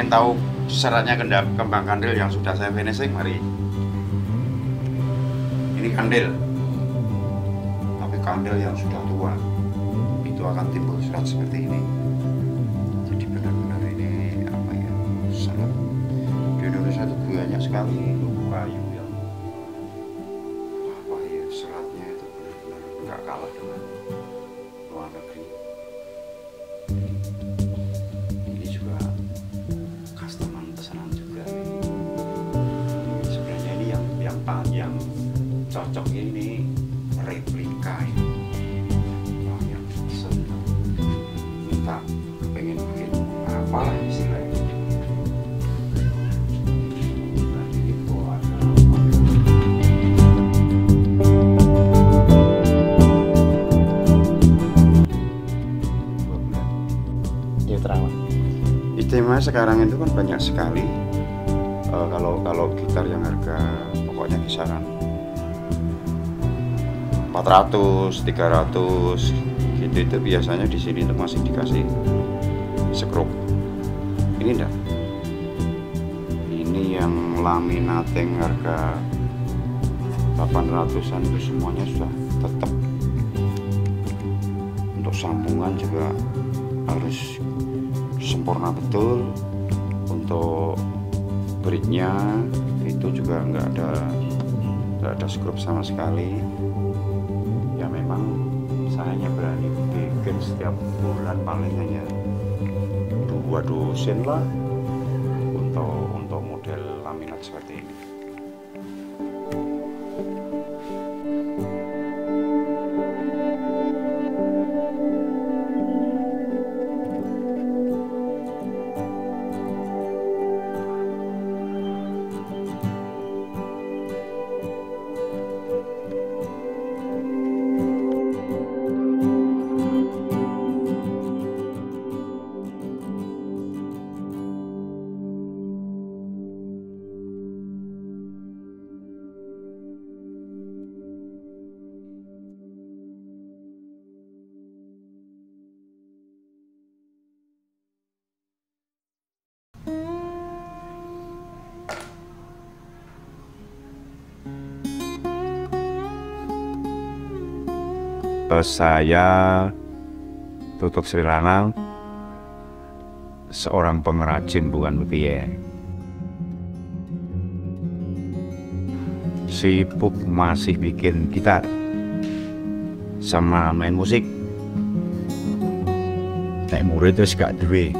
ingin tahu syaratnya kembang kandil yang sudah saya finishing, mari. Ini kandil, tapi kandil yang sudah tua itu akan timbul serat seperti ini. Jadi benar-benar ini apa ya, sangat di Indonesia itu banyak sekali lumbung kayu yang apa ya, seratnya itu benar-benar nggak kalah dengan luar negeri. Ini juga customer pesanan juga nih. Sebenarnya ini yang cocok ini replika ini. Wah, yang senang minta pengen bikin apalah istilahnya. Istimewa sekarang itu kan banyak sekali. Kalau gitar yang harga pokoknya kisaran 400, 300 gitu, itu biasanya di sini itu masih dikasih skrup. Ini enggak. Ini yang laminating harga 800-an itu semuanya sudah tetap. Untuk sambungan juga harus sempurna betul. Untuk bridge-nya itu juga nggak ada skrup sama sekali. Ya memang saya hanya berani bikin setiap bulan paling hanya 2 dosen lah untuk model laminat seperti ini. Saya Tutuk Srirana, seorang pengrajin bukan piye. Sibuk masih bikin gitar sama main musik. Nek murid terus gak duwe.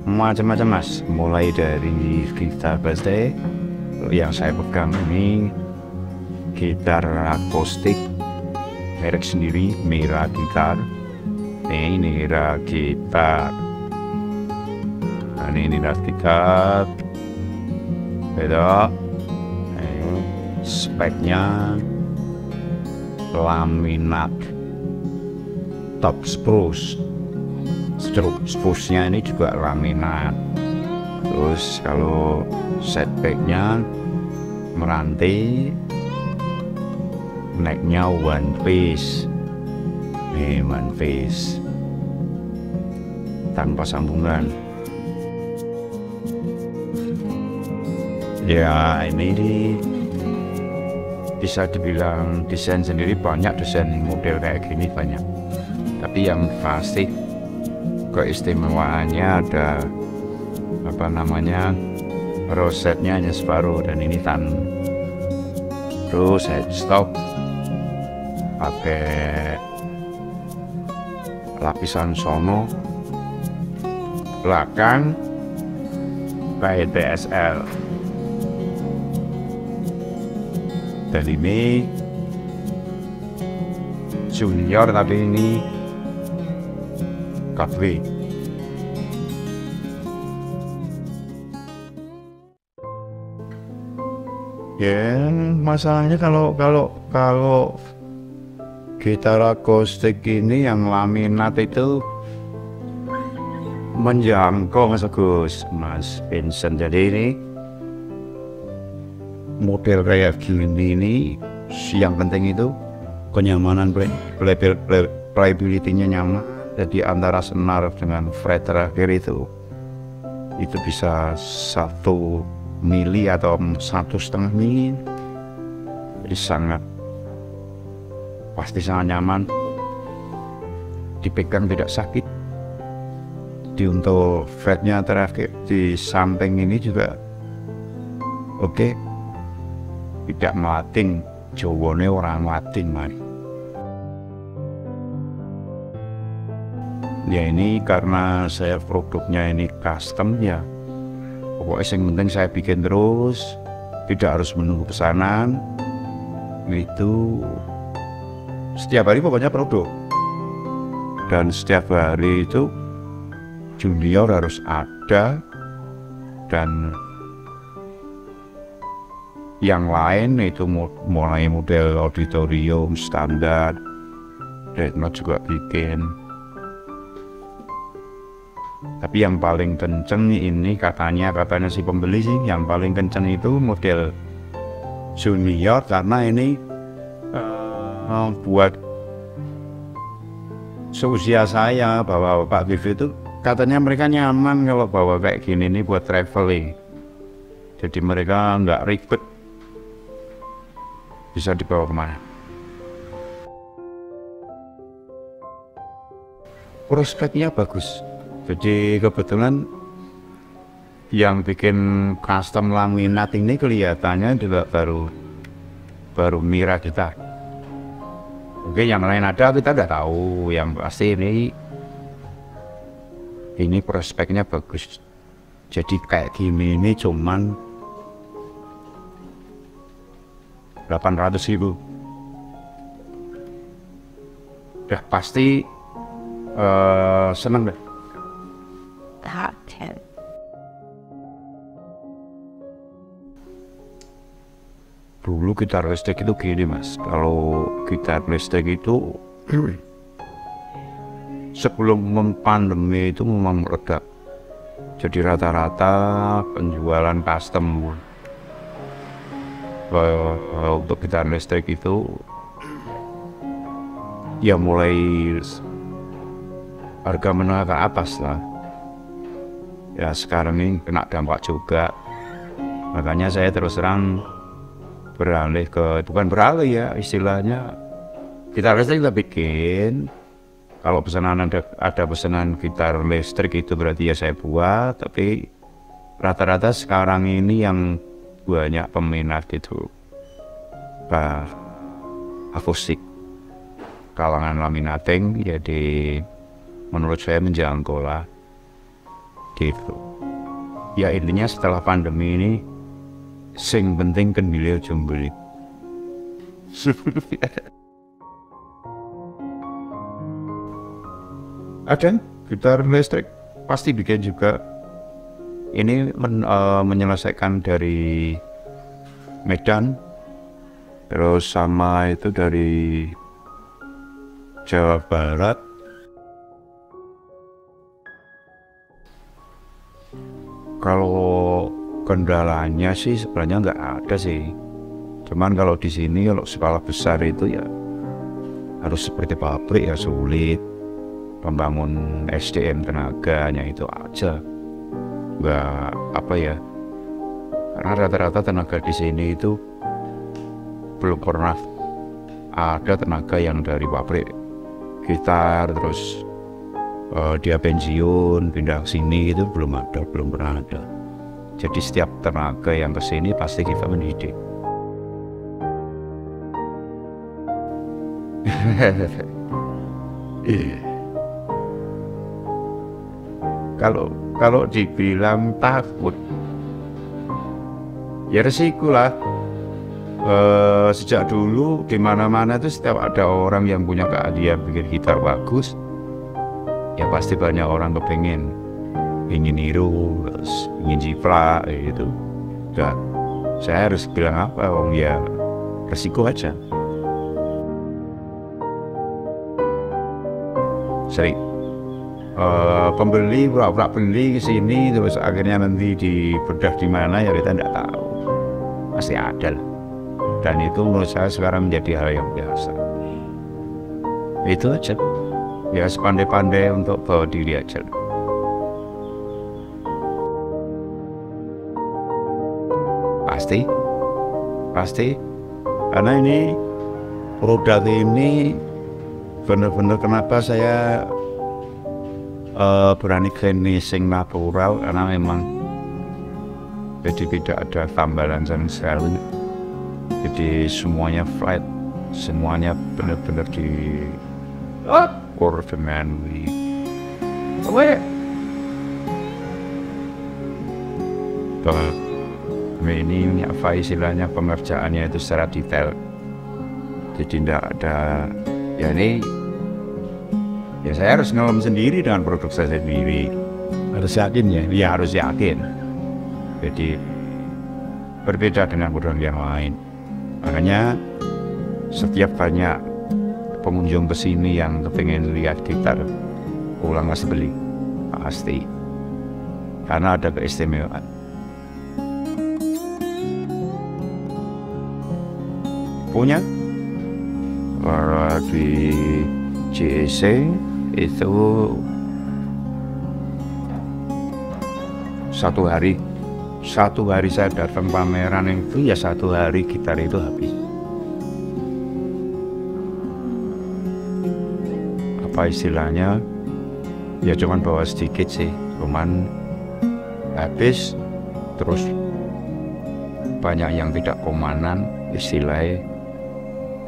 Macam-macam mas, mulai dari gitar bass yang saya pegang ini gitar akustik merek sendiri, Mira Gitar. Ini Mira Gitar. Ini Mira Gitar. Beda. Speknya laminat top spruce. Spruce-nya ini juga laminat. Terus kalau setbacknya meranti, necknya one piece, nih one piece tanpa sambungan. Ya ini bisa dibilang desain sendiri banyak, desain model kayak gini banyak. Tapi yang pasti keistimewaannya ada apa namanya, rosetnya hanya separuh dan ini tan. Terus headstock pakai lapisan sono, belakang pakai BSL. Dan ini junior tapi ini Katwi. Ya masalahnya kalau gitar akustik ini yang laminat itu menjangkau Mas Agus, Mas Vincent. Jadi ini model kayak gini ini yang penting itu kenyamanan, playability-nya nyaman, Jadi antara senar dengan fret terakhir itu bisa 1 mili atau 1,5 mili. Jadi pasti sangat nyaman, dipegang tidak sakit. Jadi untuk fretnya terakhir di samping ini juga oke, tidak melating, jawane orang melating mari. Ya ini karena saya produknya ini custom ya, pokoknya yang penting saya bikin terus, tidak harus menunggu pesanan. Itu setiap hari pokoknya produk, dan setiap hari itu junior harus ada, dan yang lain itu mulai model auditorium standar, Dreadnought juga bikin. Tapi yang paling kenceng ini katanya si pembeli sih, yang paling kenceng itu model junior, karena ini buat seusia saya, bawa Pak Vivi itu katanya mereka nyaman kalau bawa kayak gini nih buat traveling. Jadi mereka nggak ribet, bisa dibawa kemana. Prospeknya bagus. Jadi kebetulan yang bikin custom laminat ini kelihatannya juga baru Mira kita. Oke, yang lain ada kita nggak tahu. Yang pasti ini prospeknya bagus. Jadi kayak gini ini cuman 800.000. Udah pasti seneng deh. Top 10. Dulu gitar listrik itu gini mas, kalau gitar listrik itu sebelum pandemi itu memang meledak. Jadi rata-rata penjualan custom untuk gitar listrik itu ya mulai harga menengah ke atas lah. Ya sekarang ini kena dampak juga, makanya saya terus terang beralih ke, bukan beralih ya istilahnya, gitar listrik kita bikin. Kalau pesanan ada pesanan gitar listrik itu berarti ya saya buat. Tapi rata-rata sekarang ini yang banyak peminat itu akustik, kalangan laminating. Jadi menurut saya menjangkau lah gitu. Ya intinya setelah pandemi ini sing penting kendile jembeli. Ada gitar listrik pasti bikin juga. Ini menyelesaikan dari Medan, terus sama itu dari Jawa Barat. Kalau kendalanya sih sebenarnya nggak ada sih. Cuman kalau di sini kalau skala besar itu ya harus seperti pabrik ya, sulit. Membangun SDM tenaganya itu aja. Nggak apa ya. Karena rata-rata tenaga di sini itu belum pernah ada tenaga yang dari pabrik gitar terus dia pensiun pindah ke sini, itu belum pernah ada. Jadi setiap tenaga yang ke sini pasti kita mendidik. Kalau dibilang takut, ya resiko lah. Sejak dulu di mana-mana itu setiap ada orang yang punya keahlian bikin gitar bagus, ya pasti banyak orang ingin niru, ingin jiplak gitu. Dan saya harus bilang apa? Ya resiko aja. Sering pembeli pura-pura beli ke sini terus akhirnya nanti dibedah di mana ya kita tidak tahu. Pasti ada lah. Dan itu menurut saya sekarang menjadi hal yang biasa. Itu aja. ya sepandai-pandai untuk bawa diri aja. Pasti karena ini produk ini benar-benar kenapa saya berani finishing natural, karena memang jadi tidak ada tambahan sama sekali, jadi semuanya flat, semuanya benar-benar diukur dengan ini apa istilahnya, pengerjaannya itu secara detail, jadi tidak ada ya ini ya saya harus ngelam sendiri dengan produk saya sendiri, harus yakin ya harus yakin, jadi berbeda dengan produk yang lain. Makanya setiap banyak pengunjung kesini yang kepengen lihat gitar ulang mas beli pasti, karena ada keistimewaan. Punya di JEC itu satu hari saya datang pameran itu ya satu hari gitar itu habis. Apa istilahnya ya cuman bawa sedikit sih, cuman habis, terus banyak yang tidak komanan istilahnya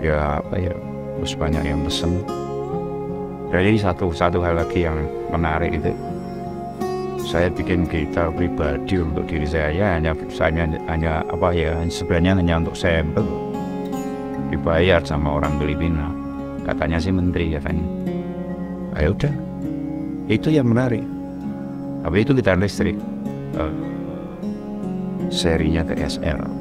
ya apa ya, terus banyak yang pesen. Jadi satu hal lagi yang menarik itu, saya bikin gitar pribadi untuk diri saya, hanya apa ya, sebenarnya hanya untuk sampel, dibayar sama orang Filipina, katanya sih menteri katanya. Ayo udah, itu yang menarik. Tapi itu gitar listrik, serinya TSR.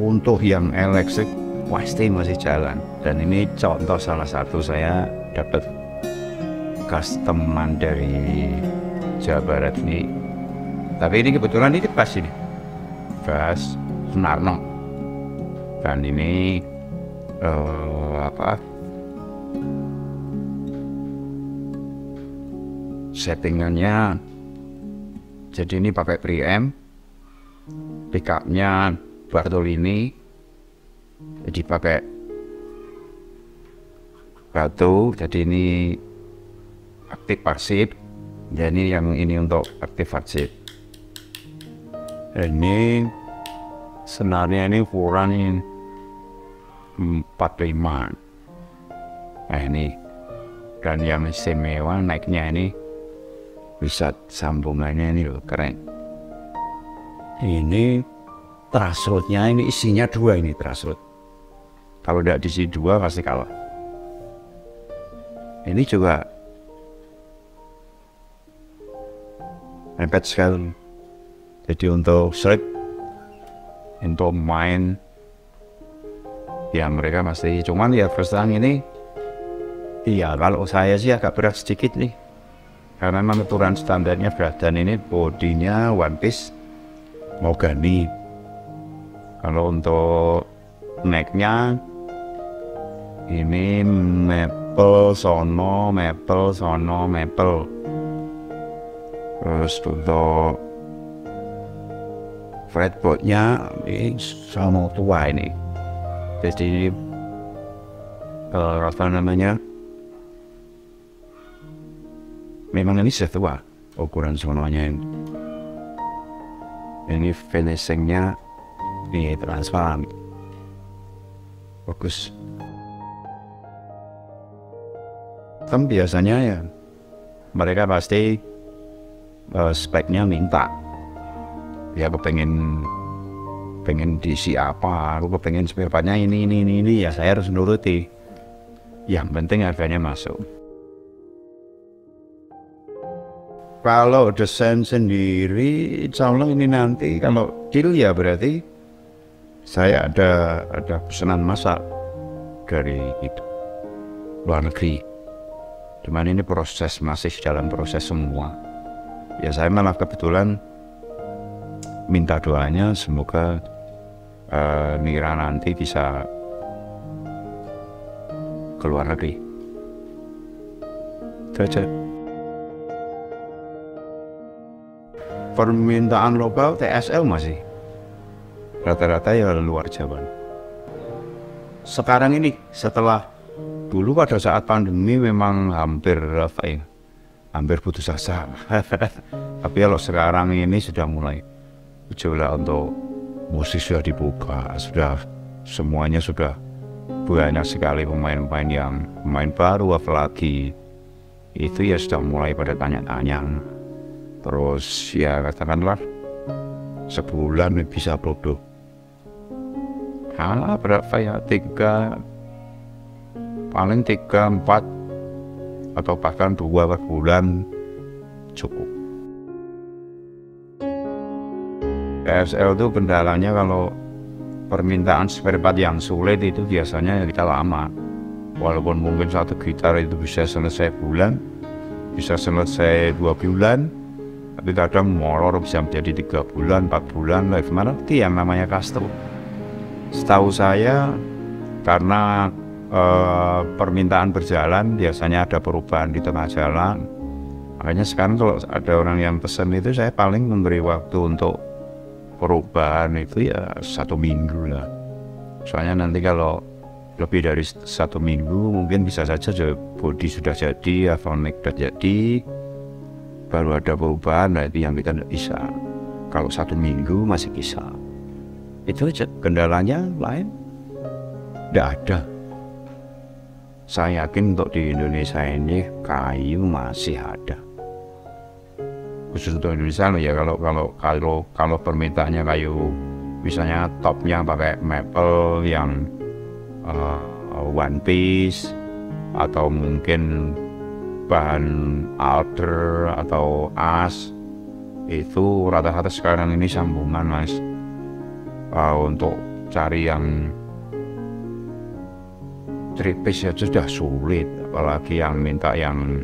Untuk yang elektrik pasti masih jalan, dan ini contoh salah satu saya dapat customan dari Jawa Barat ini. Tapi ini kebetulan ini pas ini Gas Sunarno, dan ini settingannya, jadi ini pakai preamp, pickupnya Bartolini, jadi pakai batu, jadi ini aktif pasif, jadi yang ini untuk aktif pasif. Ini senarnya ini ukuran 45. Nah ini, dan yang istimewa naiknya ini bisa sambungannya ini loh, keren. Ini truss-rodnya ini isinya 2 ini truss-rod. Kalau tidak diisi 2 pasti kalah. Ini juga empet sekali. Jadi untuk shred, untuk main, ya mereka pasti. Cuman ya first time ini, iya kalau saya sih agak berat sedikit nih, karena memang aturan standarnya berat, dan ini bodinya one piece mahogany. Kalau untuk necknya ini maple sono maple. Terus untuk fretboardnya ini sama tua ini. Jadi apa namanya? Memang ini setua ukuran sononya ini. Ini finishingnya ini transparan, bagus. Kan biasanya ya mereka pasti speknya minta, ya aku pengen diisi apa, aku pengen spare partnya ini, ya saya harus nuruti. Yang penting harganya masuk. Kalau desain sendiri, insya Allah ini nanti kalau deal ya berarti saya ada pesanan masak dari luar negeri. Cuman ini masih dalam proses semua. Ya saya malah kebetulan minta doanya semoga Mira nanti bisa keluar negeri. Itu aja. Permintaan lokal TSL masih rata-rata ya luar Jawa. Sekarang ini setelah dulu pada saat pandemi memang hampir putus asa. Tapi kalau sekarang ini sudah mulai gejolak untuk musik sudah dibuka, sudah semuanya sudah banyak sekali pemain baru, apalagi itu ya sudah mulai pada tanya-tanya. Terus ya katakanlah sebulan bisa produk berapa ya, 3, paling 3, 4 atau bahkan 2 per bulan cukup. TSL itu kendalanya kalau permintaan spare part yang sulit itu biasanya kita lama. Walaupun mungkin satu gitar itu bisa selesai bulan, bisa selesai 2 bulan, tapi kadang molor bisa menjadi 3 bulan, 4 bulan. Gimana nanti yang namanya custom. Setahu saya karena permintaan berjalan biasanya ada perubahan di tengah jalan. Makanya sekarang kalau ada orang yang pesan itu saya paling memberi waktu untuk perubahan itu ya 1 minggu lah. Soalnya nanti kalau lebih dari 1 minggu mungkin bisa saja body sudah jadi, atau neck sudah jadi, baru ada perubahan. Nah itu yang kita tidak bisa. Kalau 1 minggu masih bisa. Itu aja. Kendalanya lain tidak ada. Saya yakin untuk di Indonesia ini kayu masih ada. Khusus untuk Indonesia ya, kalau permintaannya kayu misalnya topnya pakai maple yang one piece, atau mungkin bahan alder atau as, itu rata-rata sekarang ini sambungan mas. Untuk cari yang 3 piece aja sudah sulit, apalagi yang minta yang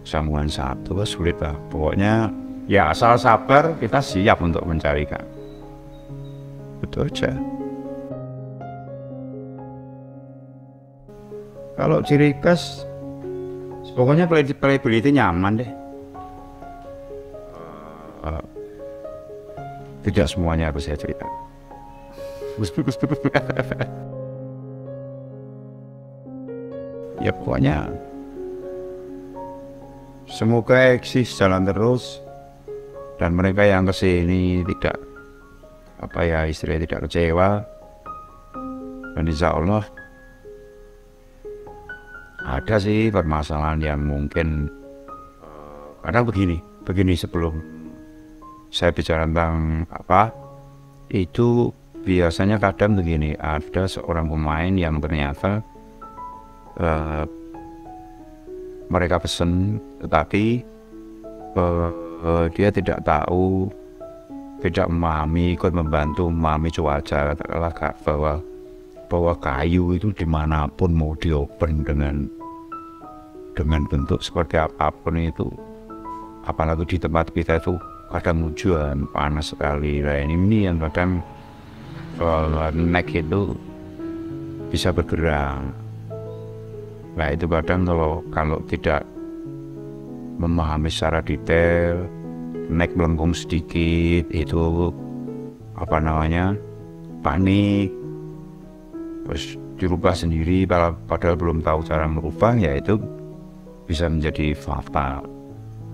sambungan 1 sulit lah. Pokoknya ya asal sabar, kita siap untuk mencarikan. Betul aja. Kalau ciri khas, pokoknya playability nyaman deh. Tidak semuanya harus saya cerita. Ya pokoknya semoga eksis jalan terus, dan mereka yang kesini tidak istilahnya tidak kecewa, dan insya Allah ada sih permasalahan yang mungkin karena begini sebelum saya bicara tentang itu biasanya kadang begini, ada seorang pemain yang ternyata mereka pesen tetapi dia tidak tahu, tidak memahami, ikut memahami cuaca, katakanlah bahwa kayu itu dimanapun mau diopen dengan bentuk seperti apapun itu, apalagi di tempat kita itu kadang hujan panas sekali. Nah ini yang kadang neck itu bisa bergerak. Nah itu kadang kalau tidak memahami secara detail, neck melengkung sedikit itu panik, terus dirubah sendiri padahal belum tahu cara merubah, ya itu bisa menjadi fatal.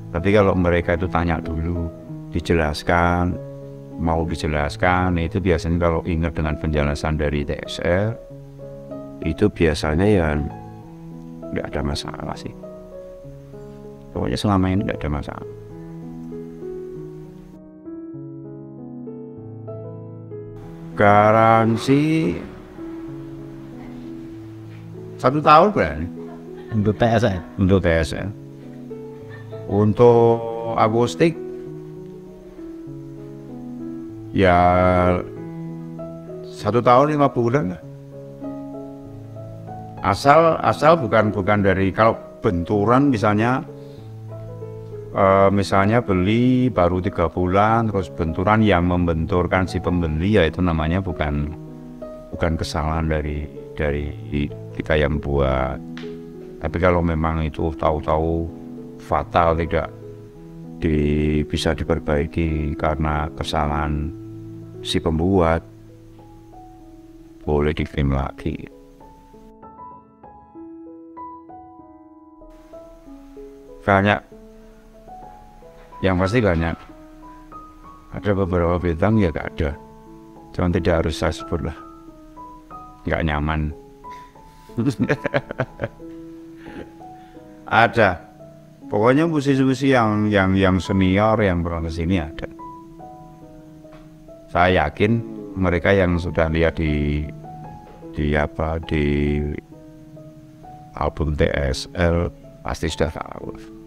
Tapi kalau mereka itu tanya dulu, dijelaskan, mau dijelaskan, itu biasanya kalau ingat dengan penjelasan dari TSL itu biasanya ya nggak ada masalah sih. Pokoknya selama ini nggak ada masalah. Garansi 1 tahun berani untuk TSL. Untuk TSL. Untuk akustik ya 1 tahun 5 bulan lah. Asal bukan dari, kalau benturan misalnya misalnya beli baru 3 bulan terus benturan, yang membenturkan si pembeli ya itu namanya bukan kesalahan dari kita yang buat. Tapi kalau memang itu tahu-tahu fatal, tidak bisa diperbaiki karena kesalahan si pembuat, boleh dikirim lagi. Banyak, yang pasti banyak. Ada beberapa bintang ya gak ada, cuman tidak harus saya sebut lah, gak nyaman. Ada, pokoknya musisi-musisi yang senior yang pernah kesini ada. Saya yakin mereka yang sudah lihat di album TSL pasti sudah tahu.